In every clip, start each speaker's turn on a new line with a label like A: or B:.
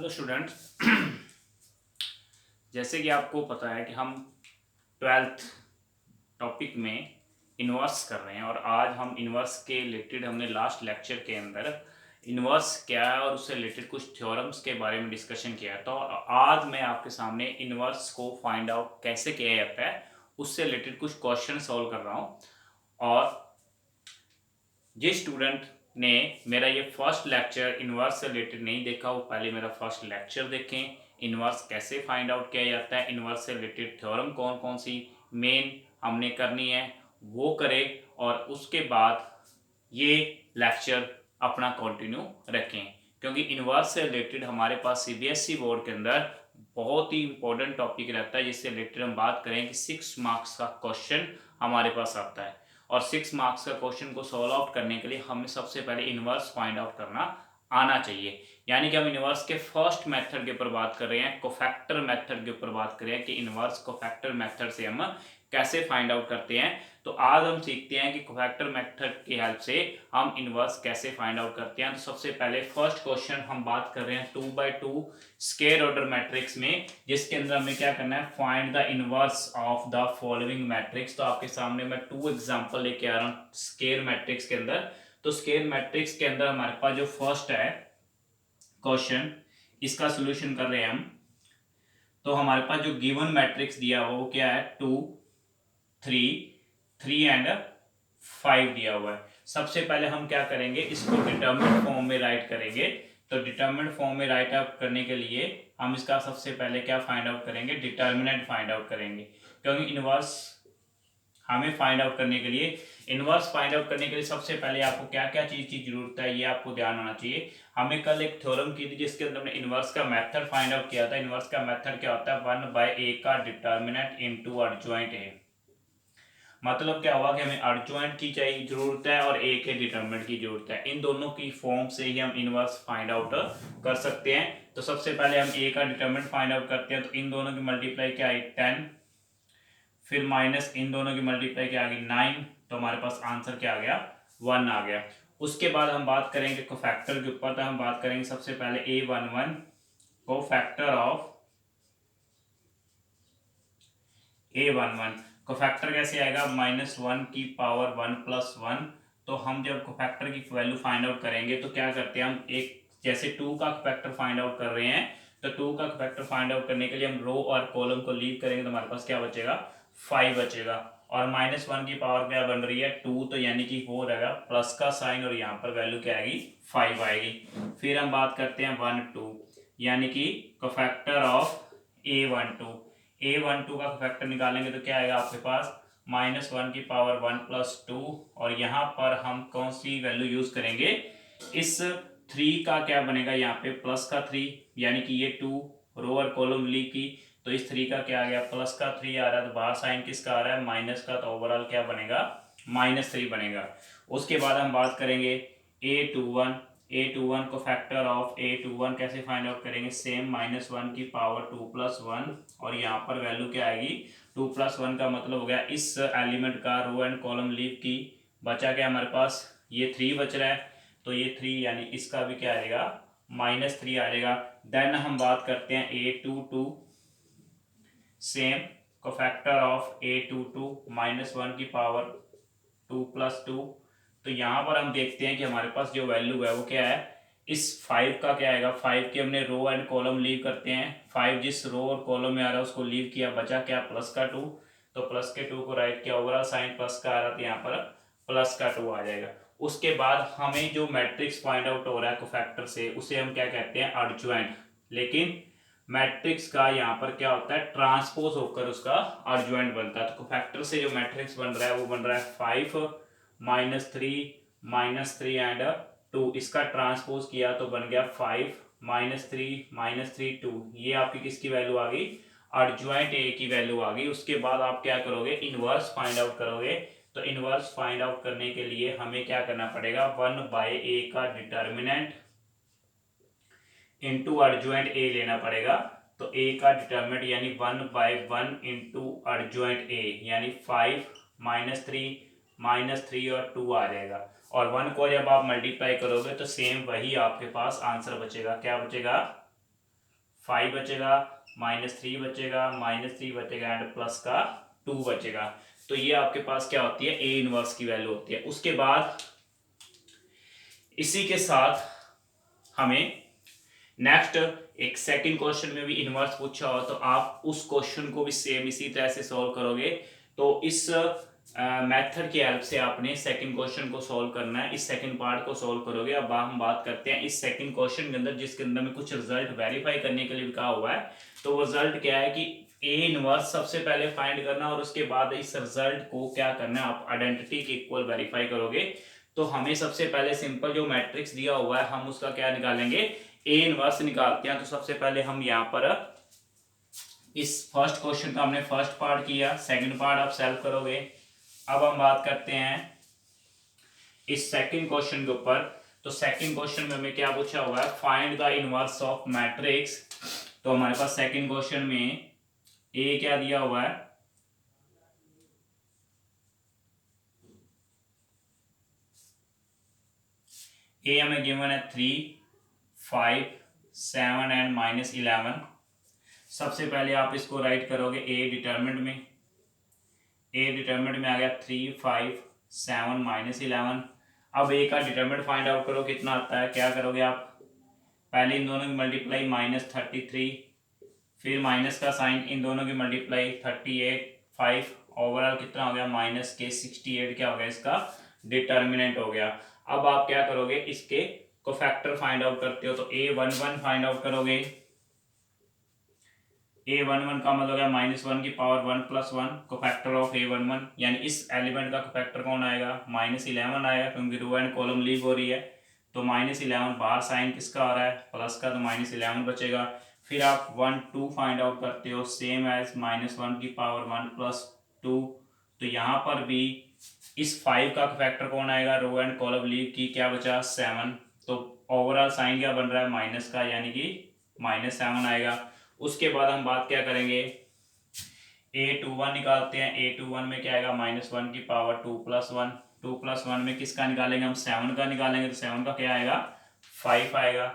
A: Hello students. जैसे कि आपको पता है कि हम ट्वेल्थ टॉपिक में इन्वर्स कर रहे हैं और आज हम इन्वर्स के रिलेटेड हमने लास्ट लेक्चर के अंदर इन्वर्स क्या है और उससे रिलेटेड कुछ थ्योरम्स के बारे में डिस्कशन किया। तो आज मैं आपके सामने इन्वर्स को फाइंड आउट कैसे किया जाता है उससे रिलेटेड कुछ क्वेश्चन सॉल्व कर रहा हूँ। और जिस स्टूडेंट ने मेरा ये फर्स्ट लेक्चर इन्वर्स से रिलेटेड नहीं देखा वो पहले मेरा फर्स्ट लेक्चर देखें। इन्वर्स कैसे फाइंड आउट किया जाता है, इन्वर्स से रिलेटेड थ्योरम कौन कौन सी मेन हमने करनी है वो करें और उसके बाद ये लेक्चर अपना कंटिन्यू रखें, क्योंकि इन्वर्स से रिलेटेड हमारे पास सीबीएसई बोर्ड के अंदर बहुत ही इंपॉर्टेंट टॉपिक रहता है जिससे रिलेटेड हम बात करें कि 6 मार्क्स का क्वेश्चन हमारे पास आता है। और 6 मार्क्स का क्वेश्चन को सॉल्व आउट करने के लिए हमें सबसे पहले इन्वर्स फाइंड आउट करना आना चाहिए। यानी कि हम इन्वर्स के फर्स्ट मेथड के ऊपर बात कर रहे हैं, कोफैक्टर मेथड के ऊपर बात कर रहे हैं कि इन्वर्स कोफैक्टर मेथड से हम कैसे फाइंड आउट करते हैं। तो आज हम सीखते हैं कि कोफैक्टर मेथड की हेल्प से हम इन्वर्स कैसे फाइंड आउट करते हैं। तो सबसे पहले फर्स्ट क्वेश्चन हम बात कर रहे हैं 2x2 स्केयर ऑर्डर मैट्रिक्स में, जिसके अंदर हमें क्या करना है, find the inverse of the following matrix. तो आपके सामने मैं 2 एग्जांपल लेके आ रहा हूँ स्केयर मैट्रिक्स के अंदर। तो स्केयर मैट्रिक्स के अंदर हमारे पास जो फर्स्ट है क्वेश्चन, इसका सोल्यूशन कर रहे हैं हम। तो हमारे पास जो गिवन मैट्रिक्स दिया हुआ वो क्या है, 2 3 एंड 5 दिया हुआ है। सबसे पहले हम क्या करेंगे, इसको डिटरमिनेंट फॉर्म में राइट करेंगे। तो डिटरमिनेंट फॉर्म में राइट आउट करने के लिए हम इसका सबसे पहले क्या फाइंड आउट करेंगे, डिटरमिनेंट फाइंड आउट करेंगे। क्योंकि इनवर्स हमें फाइंड आउट करने के लिए, इनवर्स फाइंड आउट करने के लिए सबसे पहले आपको क्या क्या चीज की जरूरत है ये आपको ध्यान होना चाहिए। हमें कल एक थ्योरम की थी जिसके अंदर हमने इनवर्स का मेथड फाइंड आउट किया था। इनवर्स का मेथड क्या होता है, 1/a का डिटरमिनेंट इनटू एडजॉइंट a। मतलब क्या हुआ कि हमें एडजॉइंट की चाहिए जरूरत है और a के डिटरमिनेंट की जरूरत है। इन दोनों की फॉर्म से ही हम इनवर्स फाइंड आउट कर सकते हैं। तो सबसे पहले हम a का डिटरमिनेंट फाइंड आउट करते हैं। तो इन दोनों की मल्टीप्लाई क्या आई, 10, फिर माइनस इन दोनों की मल्टीप्लाई क्या आ गई, 9। तो हमारे पास आंसर क्या आ गया, 1 आ गया। उसके बाद हम बात करेंगे कोफैक्टर के ऊपर। तो हम बात करेंगे सबसे पहले A11 cofactor of A11। Cofactor कैसे आएगा, -1 की पावर 1 + 1। तो हम जब कोफैक्टर की वैल्यू फाइंड आउट करेंगे तो क्या करते हैं, हम एक जैसे 2 का कोफैक्टर फाइंड आउट कर रहे हैं तो 2 का कोफैक्टर फाइंड आउट करने के लिए हम रो और कॉलम को लीव करेंगे तो हमारे पास क्या बचेगा, 5 बचेगा। और -1 की पावर क्या बन रही है, 2। तो यानी कि वो रहेगा प्लस का साइन और यहाँ पर वैल्यू क्या आएगी, 5 आएगी। फिर हम बात करते हैं 1 2, यानी कि कोफैक्टर ऑफ A12। A12 का फैक्टर निकालेंगे तो क्या आएगा आपके पास, -1 की पावर 1 + 2। और यहाँ पर हम कौन सी वैल्यू यूज करेंगे, इस 3 का क्या बनेगा यहाँ पे, प्लस का 3, यानी कि ये 2 रो और कॉलम ली की। तो इस 3 का क्या आ गया, प्लस का 3 आ रहा है। तो बाहर साइन किसका आ रहा है, माइनस का। तो ओवरऑल क्या बनेगा, -3 बनेगा। उसके बाद हम बात करेंगे A21 को फैक्टर ऑफ A21 कैसे फाइंड आउट करेंगे, सेम -1 की पावर 2 + 1। और यहाँ पर वैल्यू क्या आएगी, 2 + 1 का मतलब हो गया इस एलिमेंट का रो एंड कॉलम लीव की। बचा क्या हमारे पास, ये 3 बच रहा है। तो ये 3 यानी इसका भी क्या आएगा, -3 आ जाएगा। देन हम बात करते हैं A22 same cofactor of A22 -1 की पावर 2 + 2। तो यहाँ पर हम देखते हैं कि हमारे पास जो वैल्यू है वो क्या है, इस 5 का क्या आएगा, 5 की हमने रो एंड कॉलम लीव करते हैं। 5 जिस रो और कॉलम में आ रहा है उसको लीव किया, बचा क्या, प्लस का 2। तो प्लस के 2 को राइट किया, ओवरऑल साइन प्लस का आ रहा था, यहाँ पर प्लस का 2 आ जाएगा। उसके बाद हमें जो मैट्रिक्स फाइंड आउट हो रहा है कोफैक्टर से उसे हम क्या कहते हैं, एडजॉइंट। लेकिन मैट्रिक्स का यहाँ पर क्या होता है, ट्रांसपोज होकर उसका एडजॉइंट बनता है। तो कोफैक्टर से जो मैट्रिक्स बन रहा है वो बन रहा है 5 -3 एंड 2। इसका ट्रांसपोज किया तो बन गया 5 -3 2। ये आपकी किसकी वैल्यू आ गई, एडजॉइंट ए की वैल्यू आ गई। उसके बाद आप क्या करोगे, इनवर्स फाइंड आउट करोगे। तो इनवर्स फाइंड आउट करने के लिए हमें क्या करना पड़ेगा, 1/a का डिटर्मिनेंट इंटू एडजॉइंट ए लेना पड़ेगा। तो a का डिटर्मिनेंट यानी 1/1 इंटू एडजॉइंट a, यानी 5 -3 और 2 आ जाएगा। और 1 को जब आप मल्टीप्लाई करोगे तो सेम वही आपके पास आंसर बचेगा, क्या बचेगा, 5 बचेगा, -3 बचेगा, -3 बचेगा एंड प्लस का 2 बचेगा। तो ये आपके पास क्या होती है, ए इनवर्स की वैल्यू होती है। उसके बाद इसी के साथ हमें नेक्स्ट एक सेकंड क्वेश्चन में भी इनवर्स पूछा हो तो आप उस क्वेश्चन को भी सेम इसी तरह से सॉल्व करोगे। तो इस मेथड की हेल्प से आपने सेकंड क्वेश्चन को सॉल्व करना है, इस सेकंड पार्ट को सॉल्व करोगे। अब हम बात करते हैं इस सेकंड क्वेश्चन के अंदर, जिसके अंदर में कुछ रिजल्ट वेरीफाई करने के लिए कहा हुआ है। तो वो रिजल्ट क्या है कि ए इनवर्स सबसे पहले फाइंड करना और उसके बाद इस रिजल्ट को क्या करना है, आप आइडेंटिटी के इक्वल वेरीफाई करोगे। तो हमें सबसे पहले सिंपल जो मैट्रिक्स दिया हुआ है हम उसका क्या निकालेंगे, ए इनवर्स निकालते हैं। तो सबसे पहले हम यहाँ पर इस फर्स्ट क्वेश्चन का हमने फर्स्ट पार्ट किया, सेकंड पार्ट आप सॉल्व करोगे। अब हम बात करते हैं इस सेकंड क्वेश्चन के ऊपर। तो सेकंड क्वेश्चन में हमें क्या पूछा हुआ है, find the inverse of matrix. तो हमारे पास सेकंड क्वेश्चन में ए क्या दिया हुआ है, ए हमें गिवन है 3, 5, 7 एंड -11। सबसे पहले आप इसको राइट करोगे ए डिटरमिनेंट में। ए डिटरमिनेंट में आ गया 3, 5, 7 -11। अब ए का डिटरमिनेंट फाइंड आउट करो कितना आता है। क्या करोगे आप, पहले इन दोनों की मल्टीप्लाई -33, फिर माइनस का साइन, इन दोनों की मल्टीप्लाई 38, 5 ओवरऑल कितना हो गया -68 क्या हो गया, इसका डिटरमिनेंट हो गया। अब आप क्या करोगे, इसके को फैक्टर फाइंड आउट करते हो। तो A11 फाइंड आउट करोगे। A11 का मतलब है -1 की पावर 1 + 1 को फैक्टर ऑफ A11, यानी इस एलिमेंट का फैक्टर कौन आएगा, -11 आएगा, क्योंकि रो एंड कॉलम लीव हो रही है। तो -11 बाहर साइन किसका आ रहा है, प्लस का, तो -11 बचेगा। फिर आप 1, 2 फाइंड आउट करते हो, सेम एज -1 की पावर 1 + 2। तो यहाँ पर भी इस 5 का फैक्टर कौन आएगा, रो एंड कॉलम लीव की, क्या बचा 7। तो ओवरऑल साइन क्या बन रहा है, माइनस का, यानी कि -7 आएगा। उसके बाद हम बात क्या करेंगे, A21 निकालते हैं। A21 में क्या आएगा, -1 की पावर 2 + 1। 2 + 1 में किसका निकालेंगे हम, 7 का निकालेंगे। तो 7 का क्या आएगा, 5 आएगा।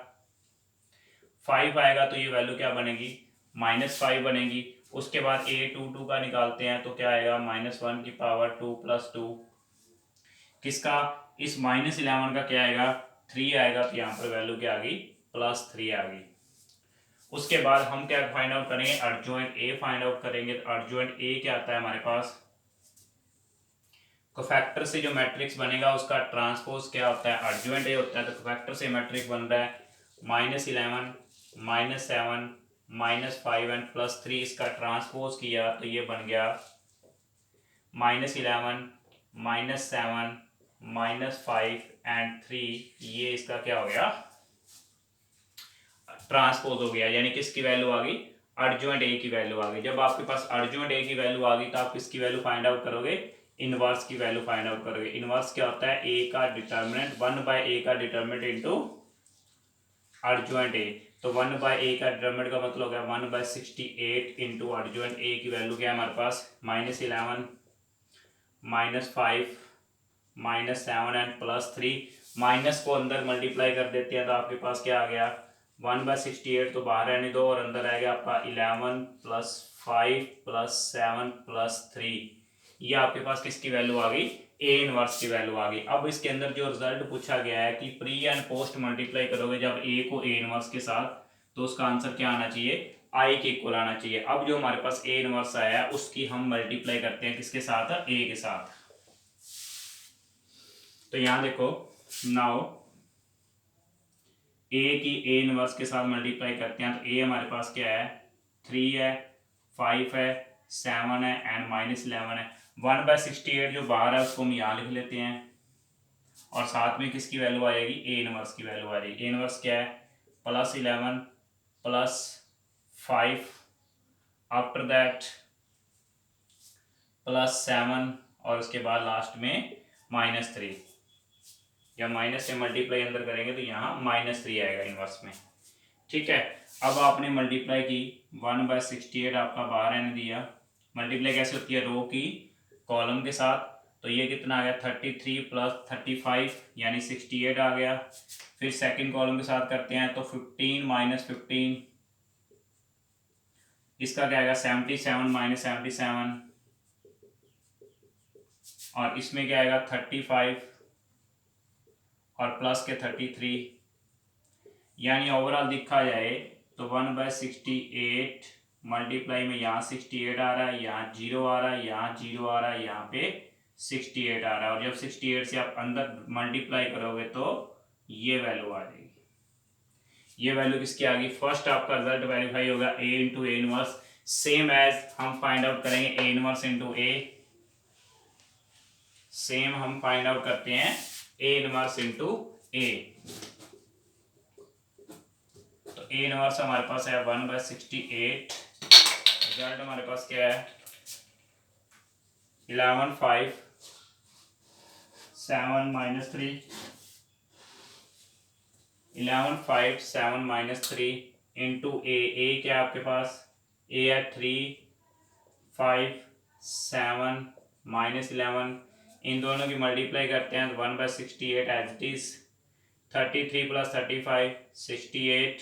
A: 5 आएगा तो ये वैल्यू क्या बनेगी, -5 बनेगी। उसके बाद A22 का निकालते हैं। तो क्या आएगा, -1 की पावर 2 + 2, किसका, इस -11 का क्या आएगा, 3 आएगा। तो यहाँ पर वैल्यू क्या आ गई, +3 आ गई। उसके बाद हम क्या फाइंड आउट करेंगे, अर्जुएंट ए फाइंड आउट करेंगे। तो अर्जुएंट ए क्या आता है हमारे पास, कोफैक्टर से जो मैट्रिक्स बनेगा उसका ट्रांसपोज क्या होता है, अर्जुएंट ए होता है। तो कोफैक्टर से मैट्रिक्स बन रहा है -11, -7, -5 एंड +3। इसका ट्रांसपोज किया तो ये बन गया -11, -7, -5 एंड 3। ये इसका क्या हो गया, ट्रांसपोज हो गया, यानी कि इसकी वैल्यू आ गई, अर्जुएंट ए की वैल्यू आ गई। जब आपके पास अर्जुएंट ए की वैल्यू आ गई तो आप किसकी वैल्यू फाइंड आउट करोगे, इनवर्स की वैल्यू फाइंड आउट करोगे। इनवर्स क्या होता है, ए का डिटरमिनेंट, 1/a का डिटरमिनेंट इनटू अर्जुएंट ए। तो 1/a का डिटरमिनेंट का मतलब हो गया 1/68 इनटू अर्जुएंट ए की वैल्यू क्या है हमारे पास, -11, -5, -7 एंड +3। माइनस को अंदर मल्टीप्लाई कर देते हैं तो आपके पास क्या आ गया, 1/68 तो बाहर रहने दो और अंदर आएगा आपका 11 + 5 + 7 + 3। ये आपके पास किसकी वैल्यू आ गई, ए इनवर्स की वैल्यू आ गई। अब इसके अंदर जो रिजल्ट पूछा गया है कि प्री एंड पोस्ट मल्टीप्लाई करोगे जब ए को ए इनवर्स के साथ, तो उसका आंसर क्या आना चाहिए, आई के इक्वल आना चाहिए। अब जो हमारे पास ए इनवर्स आया है उसकी हम मल्टीप्लाई करते हैं किसके साथ, ए के साथ। तो यहाँ देखो, नाउ ए की ए इनवर्स के साथ मल्टीप्लाई करते हैं। तो ए हमारे पास क्या है, 3 है, 5 है, 7 है एंड -11 है। 1/68 जो बाहर है उसको हम यहाँ लिख लेते हैं और साथ में किसकी वैल्यू आ जाएगी, ए इनवर्स की वैल्यू आ जाएगी। ए इनवर्स क्या है, +11 +5 आफ्टर दैट +7 और उसके बाद लास्ट में -3। या माइनस से मल्टीप्लाई अंदर करेंगे तो यहाँ -3 आएगा इनवर्स में। ठीक है, अब आपने मल्टीप्लाई की, 1/68 आपका बाहर आने दिया। मल्टीप्लाई कैसे होती है, रो की कॉलम के साथ। तो ये कितना आ गया, 33 + 35 यानी 68 आ गया। फिर सेकंड कॉलम के साथ करते हैं तो 15 - 15 इसका क्या आएगा 77 माइनस 77, और इसमें क्या आएगा 35 और प्लस के 33, यानी ओवरऑल देखा जाए तो 1/68 मल्टीप्लाई में यहाँ 68 आ रहा है, यहाँ 0 आ रहा है, यहाँ 0 आ रहा है, यहाँ पे 68 आ रहा है, और जब 68 से आप अंदर मल्टीप्लाई करोगे तो ये वैल्यू आ जाएगी। ये वैल्यू किसकी आ गई? फर्स्ट आपका रिजल्ट वेरीफाई होगा a into A inverse, same as हम फाइंड आउट करेंगे a inverse into A, same हम फाइंड आउट करते हैं a इनवर्स इंटू ए। तो a इनवर्स हमारे पास है 1/68, रिजल्ट हमारे पास क्या है 11 5 7 माइनस 3, 11 5 7 माइनस 3 इंटू ए क्या आपके पास a है 3 5 7 माइनस 11, इन दोनों की मल्टीप्लाई करते हैं 1/68 as it is, 33 plus 35 68,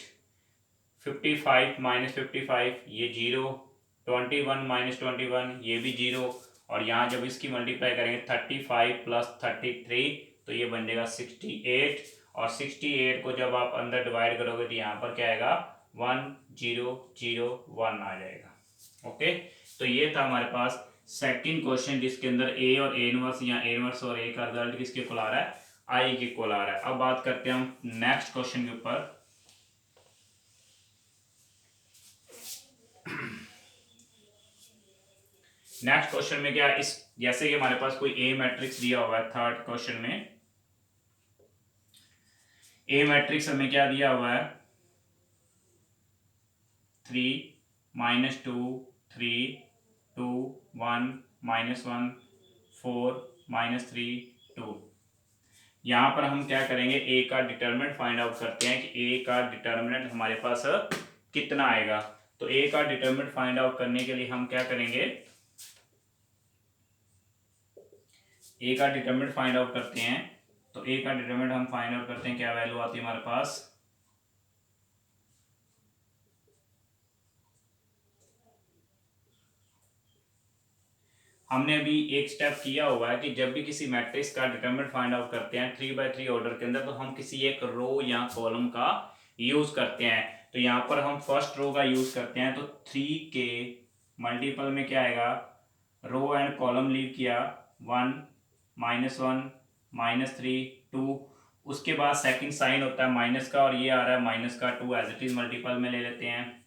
A: 55 minus 55 ये 0, 21 माइनस 21 ये भी 0, और यहाँ जब इसकी मल्टीप्लाई करेंगे 35 प्लस 33 तो ये बन जाएगा 68, और 68 को जब आप अंदर डिवाइड करोगे तो यहाँ पर क्या आएगा 1001 आ जाएगा। ओके, तो ये था हमारे पास सेकंड क्वेश्चन जिसके अंदर ए और ए इनवर्स या ए इनवर्स और ए का रिजल्ट किसके इक्वल आ रहा है, आई के इक्वल आ रहा है। अब बात करते हैं हम नेक्स्ट क्वेश्चन के ऊपर। नेक्स्ट क्वेश्चन में क्या, इस जैसे कि हमारे पास कोई ए मैट्रिक्स दिया हुआ है, थर्ड क्वेश्चन में ए मैट्रिक्स हमें क्या दिया हुआ है 3 -2 3 2 1 -1 4 -3 2। यहाँ पर हम क्या करेंगे ए का डिटर्मिनेंट फाइंड आउट करते हैं कि ए का डिटर्मिनेंट हमारे पास कितना आएगा। तो ए का डिटर्मिनेंट फाइंड आउट करने के लिए हम क्या करेंगे, ए का डिटर्मिनेंट फाइंड आउट करते हैं। तो ए का डिटर्मिनेंट हम फाइंड आउट करते हैं, क्या वैल्यू आती है हमारे पास, हमने अभी एक स्टेप किया हुआ है कि जब भी किसी मैट्रिक्स का डिटर्मिनेंट फाइंड आउट करते हैं 3/3 ऑर्डर के अंदर, तो हम किसी एक रो या कॉलम का यूज करते हैं। तो यहाँ पर हम फर्स्ट रो का यूज करते हैं, तो 3 के मल्टीपल में क्या आएगा, रो एंड कॉलम लीव किया 1 -1 -3 2, उसके बाद सेकंड साइन होता है माइनस का और ये आ रहा है माइनस का 2, एज इट इज मल्टीपल में ले लेते हैं।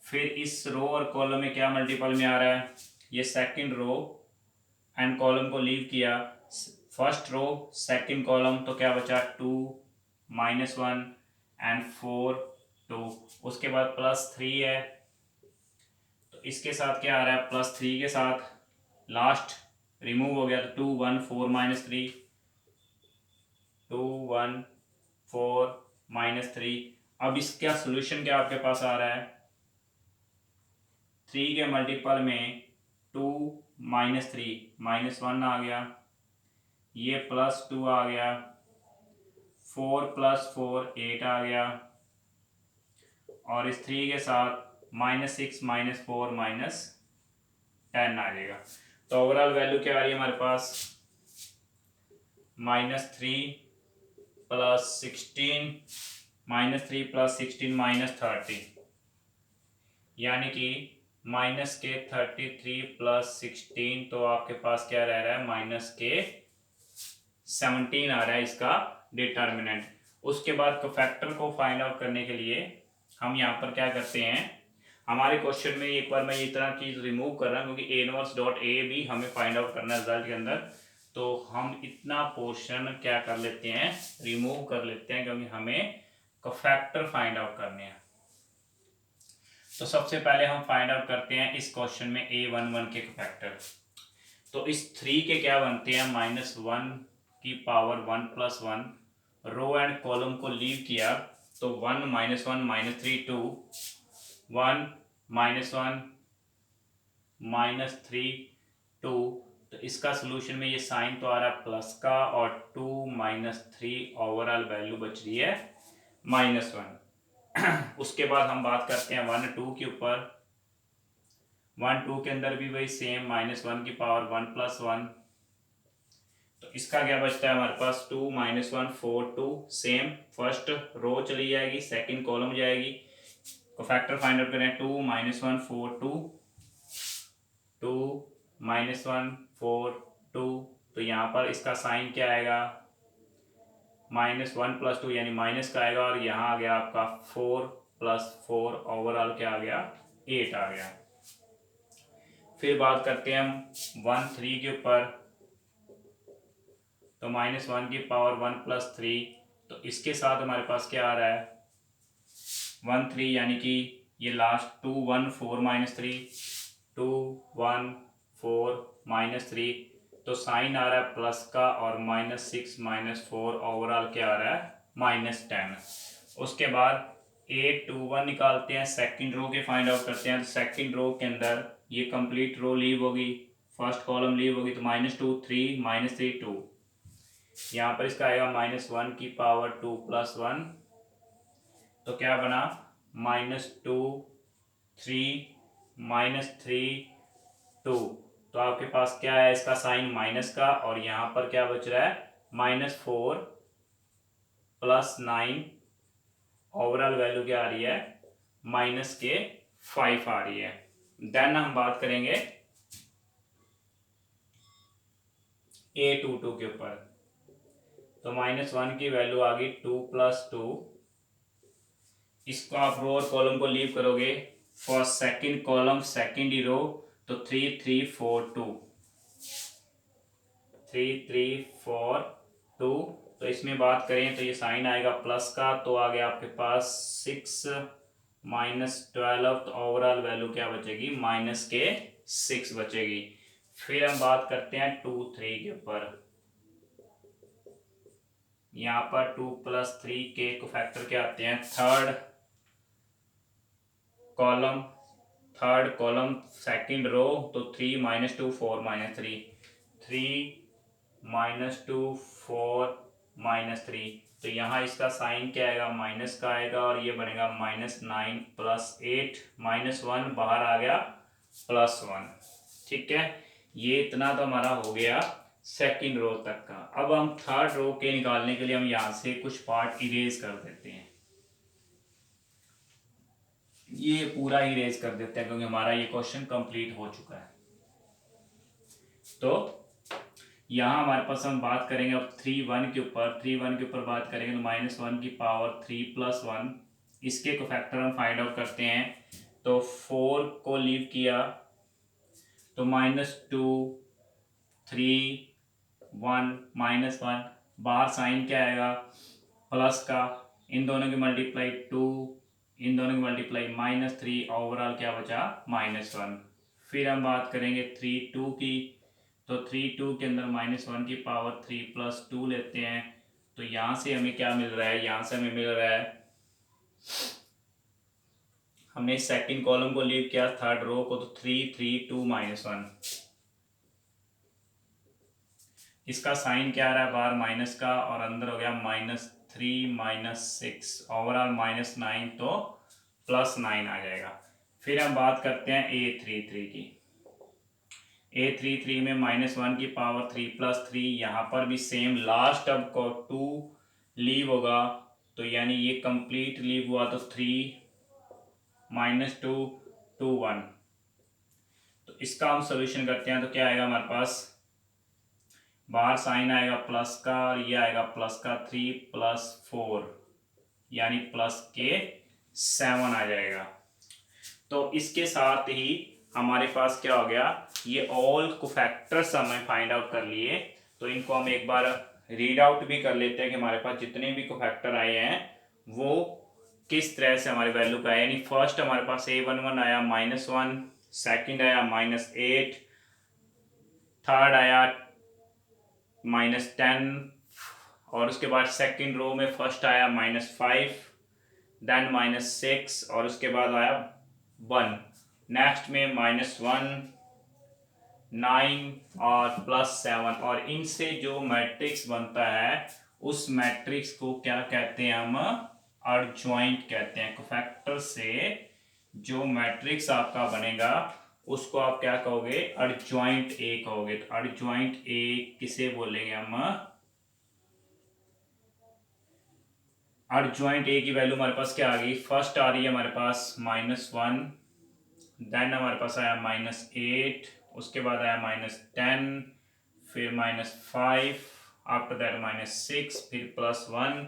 A: फिर इस रो और कॉलम में क्या मल्टीपल में आ रहा है, ये सेकंड रो एंड कॉलम को लीव किया, फर्स्ट रो सेकंड कॉलम, तो क्या बचा 2 -1 एंड 4 2, उसके बाद +3 है, तो इसके साथ क्या आ रहा है +3 के साथ लास्ट रिमूव हो गया, तो 2 1 4 -3 2 1 4 -3। अब इसका सोल्यूशन क्या आपके पास आ रहा है, 3 के मल्टीपल में 2 -3 -1 आ गया, ये +2 आ गया, 4 + 4 8 आ गया, और इस 3 के साथ -6 -4 -10 आ जाएगा। तो ओवरऑल वैल्यू क्या आ रही है हमारे पास, -3 + 16 -3 + 16 -30, यानी कि माइनस के 33 + 16, तो आपके पास क्या रह रहा है माइनस के 17 आ रहा है इसका डिटर्मिनेंट। उसके बाद फैक्टर को फाइंड आउट करने के लिए हम यहाँ पर क्या करते हैं, हमारे क्वेश्चन में एक बार मैं ये तरह चीज रिमूव कर रहा हूँ क्योंकि a इनवर्स डॉट a भी हमें फाइंड आउट करना है रिजल्ट के अंदर, तो हम इतना पोर्शन क्या कर लेते हैं रिमूव कर लेते हैं क्योंकि हमें फैक्टर फाइंड आउट करने हैं। तो सबसे पहले हम फाइंड आउट करते हैं इस क्वेश्चन में a11 के फैक्टर। तो इस 3 के क्या बनते हैं -1 की पावर 1 + 1, रो एंड कॉलम को लीव किया तो 1 -1 -3 2 1 -1 -3 2, तो इसका सोल्यूशन में ये साइन तो आ रहा है प्लस का और 2 -3, ओवरऑल वैल्यू बच रही है -1। उसके बाद हम बात करते हैं 1 2 के ऊपर। 1 2 के अंदर भी वही सेम, -1 की पावर 1 + 1, तो इसका क्या बचता है हमारे पास 2 -1 4 2, सेम फर्स्ट रो चली जाएगी, सेकंड कॉलम जाएगी, तो फैक्टर फाइंड आउट करें 2 -1 4 2, 2 -1 4 2, तो यहाँ पर इसका साइन क्या आएगा, -1 + 2 यानी माइनस का आएगा, और यहाँ आ गया आपका 4 + 4, ओवरऑल क्या आ गया 8 आ गया। फिर बात करते हैं हम 1 3 के ऊपर, तो -1 की पावर 1 + 3, तो इसके साथ हमारे पास क्या आ रहा है 1 3, यानी कि ये लास्ट 2 1 4 -3, 2 1 4 -3, तो साइन आ रहा है प्लस का, और -6 -4, ओवरऑल क्या आ रहा है -10। उसके बाद 8 2 1 निकालते हैं, सेकंड रो के फाइंड आउट करते हैं, तो सेकंड रो के अंदर ये कंप्लीट रो लीव होगी, फर्स्ट कॉलम लीव होगी, तो -2 3 -3 2, यहाँ पर इसका आएगा -1 की पावर 2 + 1, तो क्या बना -2 3 -3 2, तो आपके पास क्या है इसका साइन माइनस का, और यहाँ पर क्या बच रहा है -4 + 9, ओवरऑल वैल्यू क्या आ रही है -5 आ रही है। देन हम बात करेंगे A22 के ऊपर, तो -1 की वैल्यू आ गई 2 + 2, इसको आप रो और कॉलम को लीव करोगे, फर्स्ट सेकंड कॉलम सेकंड ही रो, तो 3 3 4 2, 3 3 4 2, तो इसमें बात करें तो ये साइन आएगा प्लस का, तो आ गया आपके पास 6 -12, तो ओवरऑल वैल्यू क्या बचेगी -6 बचेगी। फिर हम बात करते हैं 2 3 के ऊपर, यहाँ पर 2 + 3 के को फैक्टर क्या आते हैं, थर्ड कॉलम सेकंड रो, तो 3 -2 4 -3, 3 -2 4 -3, तो यहाँ इसका साइन क्या आएगा माइनस का आएगा, और ये बनेगा -9 + 8, -1 बाहर आ गया +1। ठीक है, ये इतना तो हमारा हो गया सेकंड रो तक का। अब हम थर्ड रो के निकालने के लिए हम यहाँ से कुछ पार्ट इरेज कर देते हैं, ये पूरा इरेज कर देते हैं, क्योंकि हमारा ये क्वेश्चन कंप्लीट हो चुका है। तो यहाँ हमारे पास हम बात करेंगे अब 3 1 के ऊपर, 3 1 के ऊपर बात करेंगे तो -1 की पावर 3 + 1, इसके को फैक्टर हम फाइंड आउट करते हैं, तो 4 को लीव किया, तो -2 3 1 -1, बाहर साइन क्या आएगा प्लस का, इन दोनों की मल्टीप्लाई 2, इन दोनों की मल्टीप्लाई -3, ओवरऑल क्या बचा -1। फिर हम बात करेंगे 3 2 की, तो 3 2 के अंदर -1 की पावर 3 + 2 लेते हैं, तो यहाँ से हमें क्या मिल रहा है, यहाँ से हमें मिल रहा है, हमने सेकंड कॉलम को लीव किया थर्ड रो को, तो 3 3 2 -1, इसका साइन क्या आ रहा है बाहर माइनस का, और अंदर हो गया -3 -6, ओवरऑल -9, तो +9 आ जाएगा। फिर हम बात करते हैं A33 की, A33 में -1 की पावर 3 + 3, यहाँ पर भी सेम लास्ट अब को 2 लीव होगा, तो यानी ये कंप्लीट लीव हुआ, तो 3 -2 2 1, तो इसका हम सोल्यूशन करते हैं, तो क्या आएगा हमारे पास, बाहर साइन आएगा प्लस का, और ये आएगा प्लस का 3 + 4, यानी +7 आ जाएगा। तो इसके साथ ही हमारे पास क्या हो गया, ये ऑल कोफैक्टर्स हमें फाइंड आउट कर लिए, तो इनको हम एक बार रीड आउट भी कर लेते हैं कि हमारे पास जितने भी कोफैक्टर आए हैं वो किस तरह से हमारे वैल्यू का है। यानी फर्स्ट हमारे पास A11 आया -1, सेकंड आया -8, थर्ड आया -10, और उसके बाद सेकंड रो में फर्स्ट आया -5, देन -6, और उसके बाद आया 1, नेक्स्ट में -1 9 और +7, और इनसे जो मैट्रिक्स बनता है उस मैट्रिक्स को क्या कहते हैं हम, एडजॉइंट कहते हैं। कोफैक्टर से जो मैट्रिक्स आपका बनेगा उसको आप क्या कहोगे, एडजॉइंट ए कहोगे। तो एडजॉइंट ए किसे बोलेंगे हम, एडजॉइंट ए की वैल्यू हमारे पास क्या आ गई, फर्स्ट आ रही है हमारे पास -1, देन हमारे पास आया -8, उसके बाद आया -10, फिर -5, आफ्टर दैट -6, फिर +1,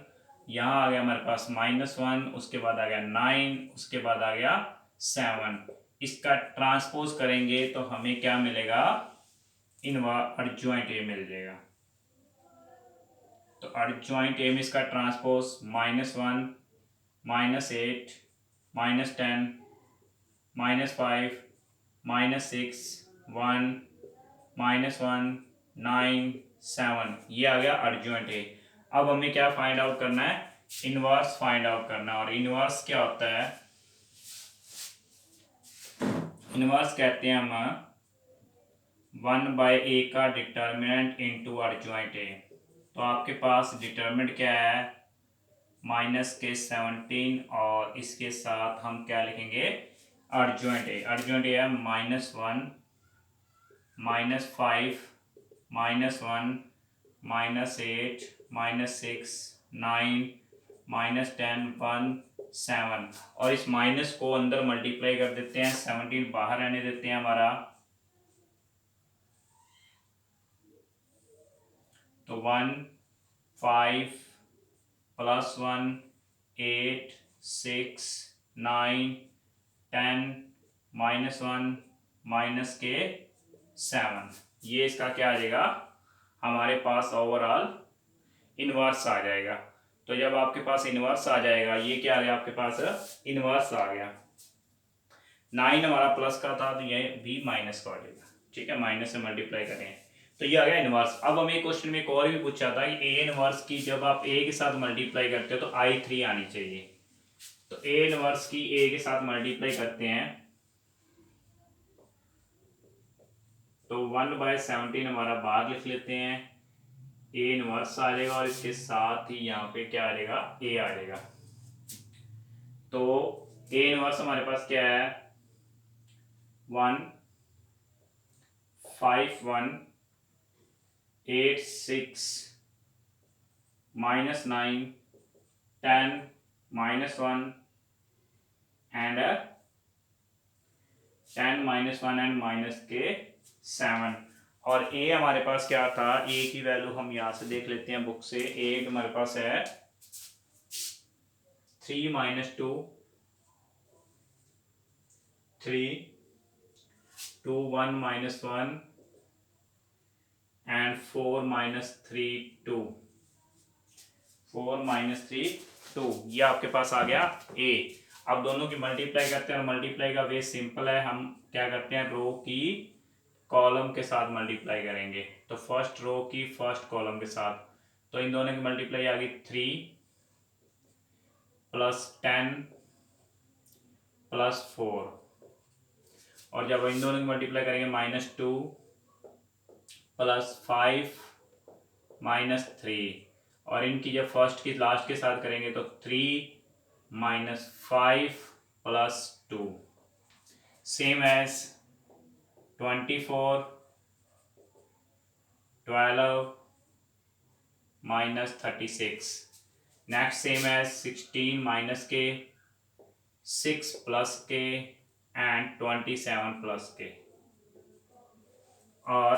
A: यहाँ आ गया हमारे पास -1, उसके बाद आ गया 9, उसके बाद आ गया 7। इसका ट्रांसपोज करेंगे तो हमें क्या मिलेगा, एडजॉइंट ए मिल जाएगा। तो एडजॉइंट ए में इसका ट्रांसपोज -1, -8, -10, -5, -6, 1, -1, 9, 7, ये आ गया एडजॉइंट ए। अब हमें क्या फाइंड आउट करना है, इनवर्स फाइंड आउट करना है। और इनवर्स क्या होता है, इनवर्स कहते हैं हम 1/a का डिटर्मिनेंट इनटू एडजॉइंट ए। तो आपके पास डिटर्मिनेंट क्या है, -17, और इसके साथ हम क्या लिखेंगे, एडजॉइंट ए। एडजॉइंट ए है -1, -5, -1, -8, -6, 9, -10, 1, 7, और इस माइनस को अंदर मल्टीप्लाई कर देते हैं, 17 बाहर रहने देते हैं हमारा। तो 1, 5 +1, 8, 6, 9, 10, -1, -7, ये इसका क्या आ जाएगा, हमारे पास ओवरऑल इनवर्स आ जाएगा। तो जब आपके पास इनवर्स आ जाएगा, ये क्या आ गया आपके पास, इनवर्स आ गया। 9 हमारा प्लस का था, तो ये भी माइनस का हो जाएगा, ठीक है, माइनस से मल्टीप्लाई करें तो ये आ गया इनवर्स। अब हमें क्वेश्चन में एक और भी पूछा था कि ए इनवर्स की जब आप ए के साथ मल्टीप्लाई करते हो तो I3 आनी चाहिए। तो ए इनवर्स की ए के साथ मल्टीप्लाई करते हैं तो 1/17 हमारा बाहर लिख लेते हैं, ए इनवर्स आ जाएगा, और इसके साथ ही यहाँ पे क्या आ जाएगा, ए आ जाएगा। तो ए इनवर्स हमारे पास क्या है, 1, 5, 1, 8, 6, -9, 10, -1 and 10, -1 and -7। और ए हमारे पास क्या था, ए की वैल्यू हम यहाँ से देख लेते हैं बुक से। ए हमारे पास है 3 - 2, 3, 2, 1 -1 and 4 - 3, 2, 4 - 3, 2, ये आपके पास आ गया ए। अब दोनों की मल्टीप्लाई करते हैं, और मल्टीप्लाई का वे सिंपल है, हम क्या करते हैं, रो की कॉलम के साथ मल्टीप्लाई करेंगे। तो फर्स्ट रो की फर्स्ट कॉलम के साथ, तो इन दोनों की मल्टीप्लाई आ गई 3 + 10 + 4, और जब इन दोनों की मल्टीप्लाई करेंगे -2 + 5 -3, और इनकी जब फर्स्ट की लास्ट के साथ करेंगे तो 3 - 5 + 2, same as 24 12 -36, next same as 16 - k, 6 + k and 27 + k, और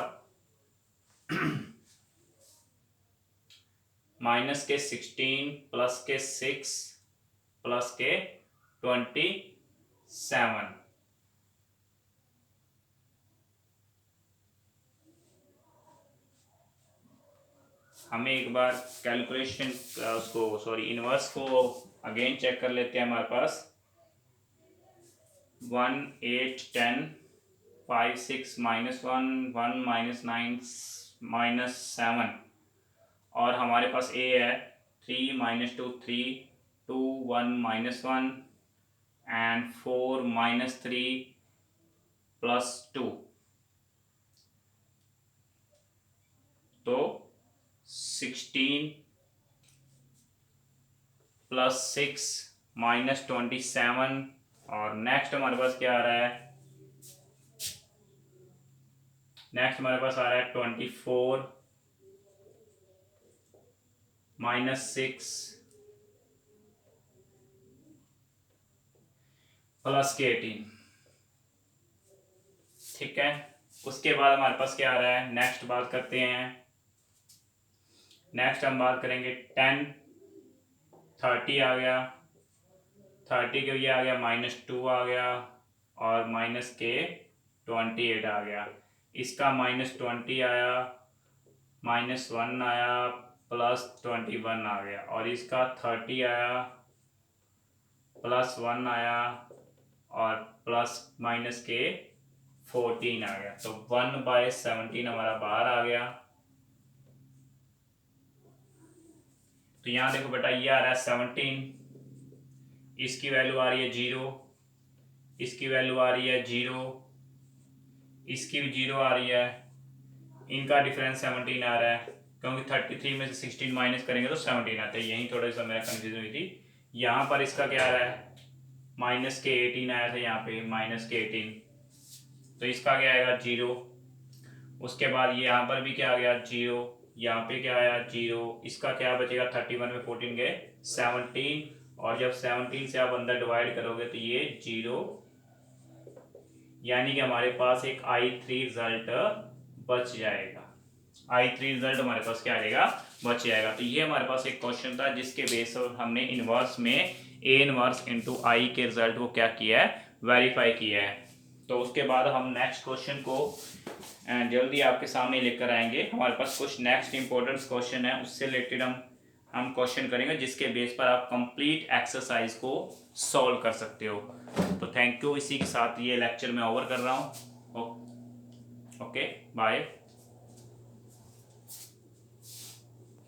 A: -16 + k 6 + k 27। हमें एक बार कैलकुलेशन उसको सॉरी इनवर्स को अगेन चेक कर लेते हैं। हमारे पास 1, 8, 10, 5, 6, -1, 1, -9, -7, और हमारे पास ए है 3 - 2, 3, 2, 1, -1 and 4 - 3 + 2, तो 16 + 6 - 27, और नेक्स्ट हमारे पास क्या आ रहा है नेक्स्ट हमारे पास आ रहा है 24 -6 प्लस के 18। ठीक है, उसके बाद हमारे पास क्या आ रहा है, नेक्स्ट बात करते हैं। नेक्स्ट हम बात करेंगे 10 30 आ गया, 30 के ये आ गया -2 आ गया, और माइनस के 28 आ गया। इसका -20 आया, -1 आया, +21 आ गया, और इसका 30 आया, +1 आया, और +- के 14 आ गया। तो 1/17 हमारा बाहर आ गया। तो यहाँ देखो बेटा, ये आ रहा है 17, इसकी वैल्यू आ रही है 0, इसकी वैल्यू आ रही है 0, इसकी भी 0 आ रही है, इनका डिफरेंस 17 आ रहा है, क्योंकि 33 में से 16 माइनस करेंगे तो 17 आता है। यही थोड़ा सा मेरा कंफ्यूजन हुई थी। यहाँ पर इसका क्या आ रहा है, -के 18 आया था, यहाँ पे -के 18, तो इसका क्या आएगा 0। उसके बाद ये यहाँ पर भी क्या आ गया 0, यहाँ पे क्या आया 0, इसका क्या बचेगा 31 में 14 गए 17, और जब 17 से आप अंदर डिवाइड करोगे तो ये 0, यानी कि हमारे पास एक I3 रिजल्ट बच जाएगा। I3 रिजल्ट हमारे पास क्या आएगा, बच जाएगा। तो ये हमारे पास एक क्वेश्चन था जिसके बेस पर हमने इनवर्स में A इनवर्स इंटू आई के रिजल्ट को क्या किया है, वेरीफाई किया है। तो उसके बाद हम नेक्स्ट क्वेश्चन को जल्दी आपके सामने लेकर आएंगे। हमारे पास कुछ नेक्स्ट इंपॉर्टेंट क्वेश्चन है, उससे रिलेटेड हम क्वेश्चन करेंगे जिसके बेस पर आप कंप्लीट एक्सरसाइज को सॉल्व कर सकते हो। तो थैंक यू, इसी के साथ ये लेक्चर मैं ओवर कर रहा हूँ। Okay, bye.